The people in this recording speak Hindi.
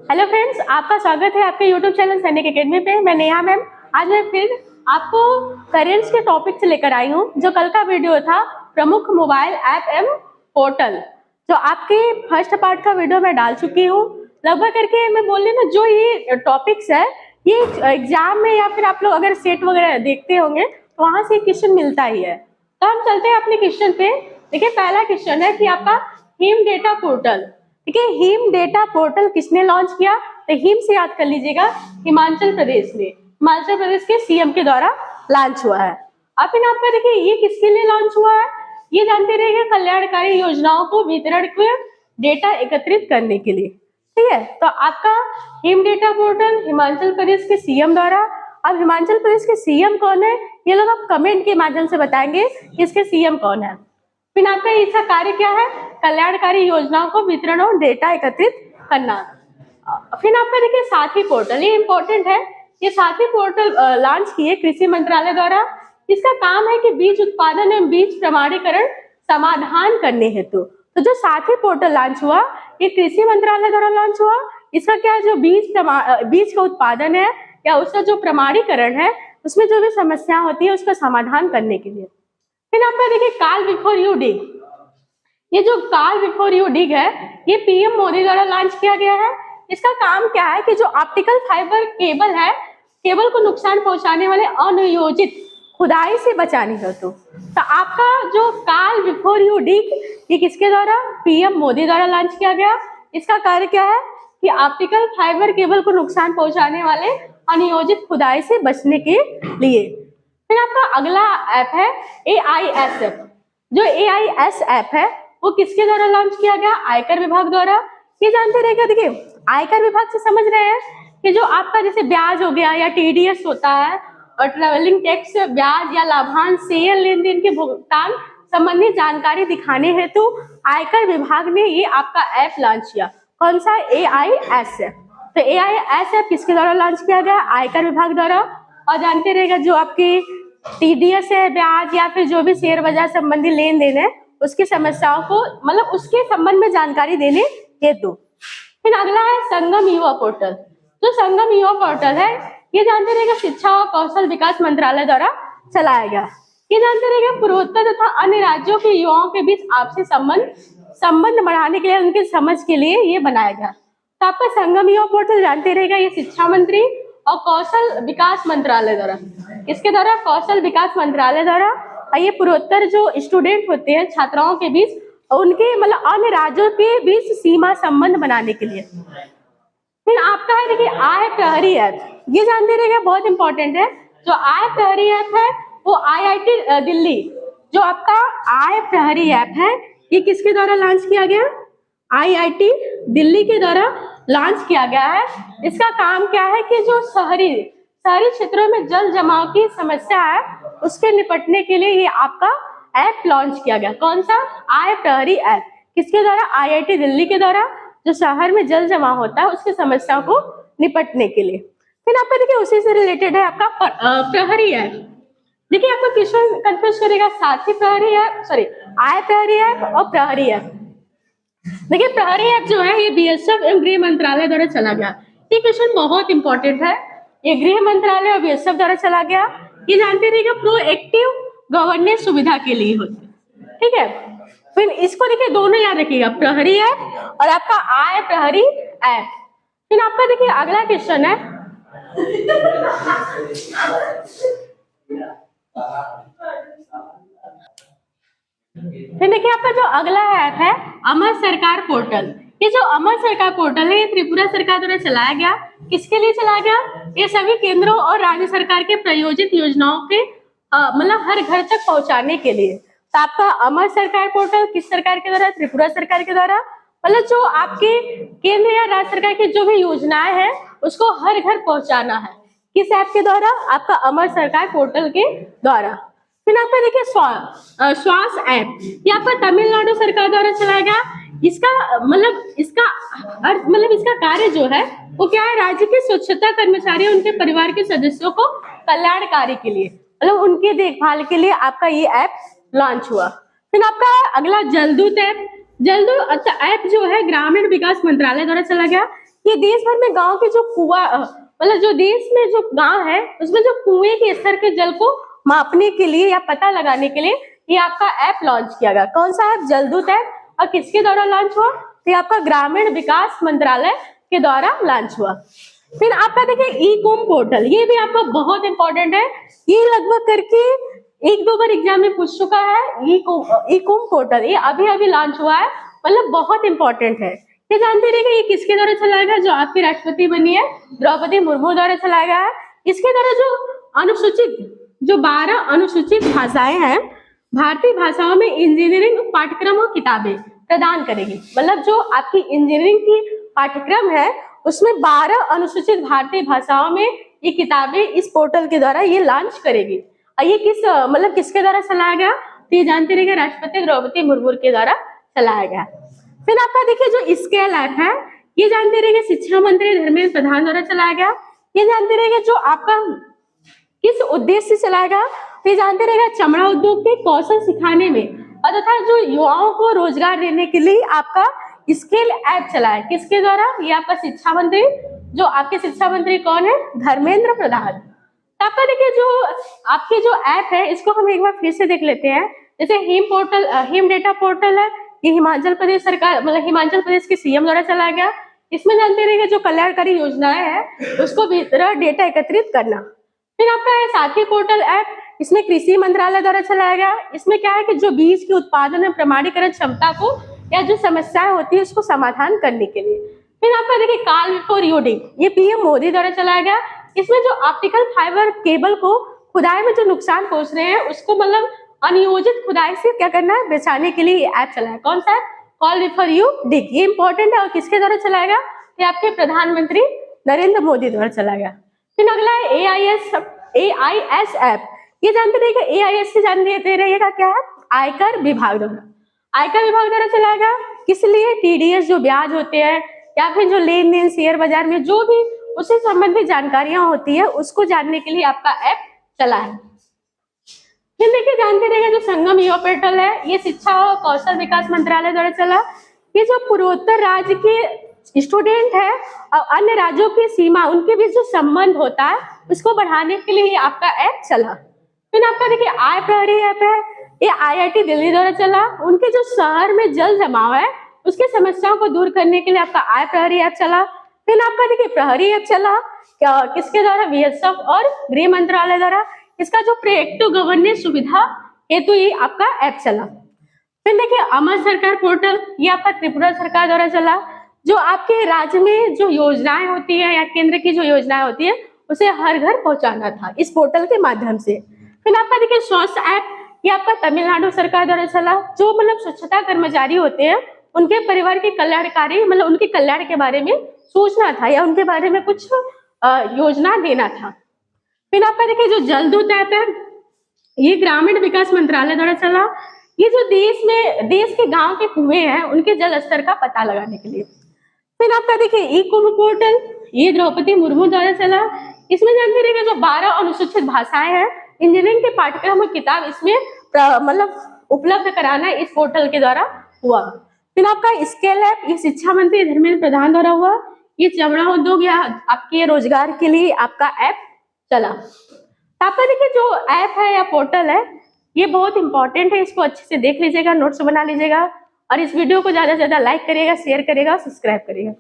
हेलो फ्रेंड्स, आपका स्वागत है आपके यूट्यूब चैनल सैनिक एकेडमी पे। मैं नेहा मैम। आज मैं फिर आपको करेंट्स के टॉपिक से लेकर आई हूँ। जो कल का वीडियो था प्रमुख मोबाइल ऐप एवं पोर्टल, जो आपके फर्स्ट पार्ट का वीडियो मैं डाल चुकी हूँ। लगभग करके मैं बोल रही हूँ, जो ये टॉपिक्स है ये एग्जाम में या फिर आप लोग अगर सेट वगैरह देखते होंगे तो वहां से क्वेश्चन मिलता ही है। तो हम चलते हैं अपने क्वेश्चन पे। देखिए, पहला क्वेश्चन है कि आपका हिम डेटा पोर्टल। ठीक है, हिम डेटा पोर्टल किसने लॉन्च किया? तो हिम से याद कर लीजिएगा, हिमाचल प्रदेश ने, हिमाचल प्रदेश के सीएम के द्वारा लॉन्च हुआ है। अब फिर आपका देखिए ये किसके लिए लॉन्च हुआ है, ये जानते रहिए, कल्याणकारी योजनाओं को वितरण के डेटा एकत्रित करने के लिए। ठीक है, तो आपका him data portal Himachal Pradesh के सीएम द्वारा। अब हिमाचल प्रदेश के सीएम कौन है, ये लोग आप कमेंट के माध्यम से बताएंगे इसके सीएम कौन है। फिर आपका इसका कार्य क्या है, कल्याणकारी योजनाओं को वितरण और डेटा एकत्रित करना। फिर आपका देखिए साथी पोर्टल, ये इंपॉर्टेंट है। ये साथी पोर्टल लॉन्च किए कृषि मंत्रालय द्वारा। इसका काम है कि बीज उत्पादन एवं बीज प्रमाणीकरण समाधान करने हेतु। तो जो साथी पोर्टल लॉन्च हुआ ये कृषि मंत्रालय द्वारा लॉन्च हुआ। इसका क्या है, जो बीज का उत्पादन है या उसका जो प्रमाणीकरण है उसमें जो भी समस्या होती है उसका समाधान करने के लिए। फिर आपका देखिए कॉल बिफोर यू डिग, ये जो कॉल बिफोर यू डिग है ये पीएम मोदी द्वारा लॉन्च किया गया है। इसका काम क्या है कि जो ऑप्टिकल फाइबर केबल है, केबल को नुकसान पहुंचाने वाले अनियोजित खुदाई से बचाने हेतु। तो आपका जो कॉल बिफोर यू डिग ये किसके द्वारा, पीएम मोदी द्वारा लॉन्च किया गया। इसका कार्य क्या है कि ऑप्टिकल फाइबर केबल को नुकसान पहुंचाने वाले अनियोजित खुदाई से बचने के लिए। फिर आपका अगला ऐप है AIS ऐप। जो AIS ऐप है वो किसके द्वारा लॉन्च किया गया, आयकर विभाग द्वारा। ये जानते रहेगा, देखिए आयकर विभाग से समझ रहे हैं कि जो आपका जैसे ब्याज हो गया या TDS होता है और ट्रेवलिंग टैक्स ब्याज या लाभांश शेयर लेन देन के भुगतान संबंधी जानकारी दिखाने हेतु आयकर विभाग ने ये आपका ऐप लॉन्च किया। कौन सा, AIS ऐप। तो AIS ऐप किसके द्वारा लॉन्च किया गया, आयकर विभाग द्वारा। और जानते रहेगा जो आपकी TDS है, ब्याज या फिर जो भी शेयर बाजार संबंधी लेन देन है उसकी समस्याओं को मतलब उसके संबंध में जानकारी देने हेतु। फिर अगला है संगम युवा पोर्टल। जो संगम युवा पोर्टल है ये जानते रहेगा शिक्षा और कौशल विकास मंत्रालय द्वारा चलाया गया। ये जानते रहेगा पूर्वोत्तर तथा अन्य राज्यों के युवाओं के बीच आपसी संबंध बढ़ाने के लिए, उनके समझ के लिए ये बनाया गया। तो आपका संगम युवा पोर्टल जानते रहेगा ये शिक्षा मंत्री और कौशल विकास मंत्रालय द्वारा, इसके द्वारा कौशल विकास मंत्रालय द्वारा। और ये पूर्वोत्तर जो स्टूडेंट होते हैं छात्राओं के बीच, उनके मतलब अन्य राज्यों के बीच सीमा संबंध बनाने के लिए। फिर आपका है देखिए आय प्रहरी ऐप। ये जानते रहेगा बहुत इंपॉर्टेंट है। जो आय प्रहरी ऐप है वो IIT दिल्ली, जो आपका आय प्रहरी ऐप है ये किसके द्वारा लॉन्च किया गया, IIT दिल्ली के द्वारा लॉन्च किया गया है। इसका काम क्या है कि जो शहरी क्षेत्रों में जल जमाव की समस्या है उसके निपटने के लिए ये आपका ऐप लॉन्च किया गया। कौन सा, आय प्रहरी ऐप। किसके द्वारा, IIT दिल्ली के द्वारा, जो शहर में जल जमा होता है उसकी समस्याओं को निपटने के लिए। फिर आपका देखिए उसी से रिलेटेड है आपका प्रहरी ऐप। देखिए आपको क्वेश्चन कंफ्यूज करेगा, साथी प्रहरी ऐप, सॉरी आय प्रहरी ऐप और प्रहरी ऐप। देखिए प्रहरी ऐप जो है ये BSF एवं गृह मंत्रालय द्वारा चला गया। ये क्वेश्चन बहुत इंपॉर्टेंट है। ये गृह मंत्रालय और BSF द्वारा चला गया। ये जानते रहिएगा प्रोएक्टिव गवर्नेंस सुविधा के लिए होती है। ठीक है, फिर इसको देखिए दोनों याद रखिएगा, प्रहरी ऐप और आपका आय प्रहरी ऐप। फिर आपका देखिए अगला क्वेश्चन है फिर देखिए आपका जो अगला ऐप है अमर सरकार पोर्टल। ये जो अमर सरकार पोर्टल है ये त्रिपुरा सरकार द्वारा चलाया गया। किसके लिए चलाया गया, ये सभी केंद्रों और राज्य सरकार के प्रायोजित योजनाओं के मतलब हर घर तक पहुंचाने के लिए। तो आपका अमर सरकार पोर्टल किस सरकार के द्वारा, त्रिपुरा सरकार के द्वारा। मतलब जो आपके केंद्र या राज्य सरकार की जो भी योजनाएं हैं उसको हर घर पहुंचाना है। किस ऐप के द्वारा, आपका अमर सरकार पोर्टल के द्वारा। फिर आपका देखिए श्वास ऐप, ये आपका तमिलनाडु सरकार द्वारा चलाया गया। इसका इसका कार्य जो है वो क्या है, राज्य के स्वच्छता कर्मचारी उनके परिवार के सदस्यों को कल्याणकारी के लिए, मतलब उनकी देखभाल के लिए आपका ये ऐप लॉन्च हुआ। फिर आपका अगला जलदूत ऐप। जलदूत ऐप जो है ग्रामीण विकास मंत्रालय द्वारा चला गया। कि देश भर में गांव के जो कुआं मतलब जो देश में जो गांव है उसमें जो कुएं के स्तर के जल को मापने के लिए या पता लगाने के लिए ये आपका ऐप लॉन्च किया गया। कौन सा ऐप? जलदूत ऐप। और किसके द्वारा लॉन्च हुआ? तो ये आपका ग्रामीण विकास मंत्रालय के द्वारा लॉन्च हुआ। फिर आपका देखिए ई कॉम पोर्टल, ये भी आपका बहुत इंपॉर्टेंट है। ये लगभग करके 1-2 बार एग्जाम में पूछ चुका है। ई कॉम पोर्टल ये अभी अभी लॉन्च हुआ है, मतलब बहुत इंपॉर्टेंट है। ये जानते रहिएगा ये किसके द्वारा चलाया गया? जो आपकी राष्ट्रपति बनी है द्रौपदी मुर्मू द्वारा चलाया गया है। इसके द्वारा जो 12 अनुसूचित भाषाएं हैं, भारतीय भाषाओं में इंजीनियरिंग पाठ्यक्रम और किताबें प्रदान करेगी। मतलब जो आपकी इंजीनियरिंग की पाठ्यक्रम है उसमें 12 अनुसूचित भारतीय भाषाओं में ये किताबें इस पोर्टल के द्वारा ये लॉन्च करेगी। और ये किसके द्वारा चलाया गया? तो ये जानते रहिएगा राष्ट्रपति द्रौपदी मुर्मू के द्वारा चलाया गया। फिर आपका देखिए जो स्केल ऐप है, ये जानते रहिएगा शिक्षा मंत्री धर्मेंद्र प्रधान द्वारा चलाया गया। ये जानते रहिएगा जो आपका किस उद्देश्य से चलाया गया? तो ये जानते रहिएगा चमड़ा उद्योग के कौशल सिखाने में और तथा जो युवाओं को रोजगार देने के लिए आपका स्केल ऐप चला है। किसके द्वारा? ये आपका शिक्षा मंत्री, जो आपके शिक्षा मंत्री कौन है? धर्मेंद्र प्रधान। तो आपका देखिए जो आपके जो ऐप है इसको हम एक बार फिर से देख लेते हैं। जैसे हिम डेटा पोर्टल है, ये हिमाचल प्रदेश सरकार मतलब हिमाचल प्रदेश के सीएम द्वारा चलाया गया। इसमें जानते रहिएगा जो कल्याणकारी योजनाएं हैं उसको भीतर डेटा एकत्रित करना। फिर आपका है साथी पोर्टल ऐप, इसमें कृषि मंत्रालय द्वारा चलाया गया। इसमें क्या है कि जो बीज के उत्पादन में प्रमाणीकरण क्षमता को या जो समस्याएं होती है उसको समाधान करने के लिए। फिर आपका देखिए कॉल बिफोर यूडिंग, ये पीएम मोदी द्वारा चलाया गया। इसमें जो ऑप्टिकल फाइबर केबल को खुदाई में जो नुकसान पहुंच रहे हैं उसको मतलब अनियोजित खुदाई से क्या करना है? बचाने के लिए ये ऐप चलाया। कौन सा है? Call before you dig. ये इंपॉर्टेंट है और किसके द्वारा चलाया गया? ये आपके प्रधानमंत्री नरेंद्र मोदी द्वारा चलाया गया। फिर अगला है AIS ऐप। ये जानते रहिएगा AIS से जानते रहिएगा क्या है? आयकर विभाग द्वारा। आयकर विभाग द्वारा चलाया गया। किस लिए? TDS जो ब्याज होते हैं या फिर जो लेन देन शेयर बाजार में जो भी उससे संबंधित जानकारियां होती है उसको जानने के लिए आपका ऐप चला है। फिर देखिए जानते रहिएगा जो संगम युवा पोर्टल है, ये शिक्षा और कौशल विकास मंत्रालय द्वारा चला। ये जो पूर्वोत्तर राज्य के स्टूडेंट है और अन्य राज्यों की सीमा उनके बीच जो संबंध होता है उसको बढ़ाने के लिए आपका ऐप चला। फिर आपका देखिए आय प्रहरी ऐप है, ये IIT दिल्ली द्वारा चला। उनके जो शहर में जल जमाव है उसके समस्याओं को दूर करने के लिए आपका आय प्रहरी ऐप चला। फिर आपका देखिए प्रहरी ऐप चला, किसके द्वारा? BSF और गृह मंत्रालय द्वारा। इसका जो प्रोएक्टिव गवर्नेंस सुविधा हेतु ये आपका ऐप चला। फिर देखिए अमर सरकार पोर्टल, ये आपका त्रिपुरा सरकार द्वारा चला। जो आपके राज्य में जो योजनाएं होती है या केंद्र की जो योजनाएं होती है उसे हर घर पहुंचाना था इस पोर्टल के माध्यम से। फिर आपका देखिए स्वास्थ्य ऐप, ये आपका तमिलनाडु सरकार द्वारा चला। जो मतलब स्वच्छता कर्मचारी होते हैं उनके परिवार के कल्याणकारी मतलब उनके कल्याण के बारे में सोचना था या उनके बारे में कुछ योजना देना था। फिर आपका देखिए जो जलदूत ऐप है, ये ग्रामीण विकास मंत्रालय द्वारा चला। ये जो देश के गांव के कुएं हैं उनके जल स्तर का पता लगाने के लिए। फिर आपका देखिए ई कुंभ पोर्टल, ये द्रौपदी मुर्मू द्वारा चला। इसमें जानते रहिएगा जो 12 अनुसूचित भाषाएं हैं इंजीनियरिंग के पाठ्यक्रम और किताब इसमें मतलब उपलब्ध कराना इस पोर्टल के द्वारा हुआ। फिर आपका स्केल ऐप, ये शिक्षा मंत्री धर्मेंद्र प्रधान द्वारा हुआ। ये चमड़ा उद्योग या आपके रोजगार के लिए आपका ऐप चला। तो आपका देखिए जो ऐप है या पोर्टल है ये बहुत इंपॉर्टेंट है, इसको अच्छे से देख लीजिएगा, नोट्स बना लीजिएगा और इस वीडियो को ज्यादा से ज्यादा लाइक करिएगा, शेयर करिएगा, सब्सक्राइब करिएगा।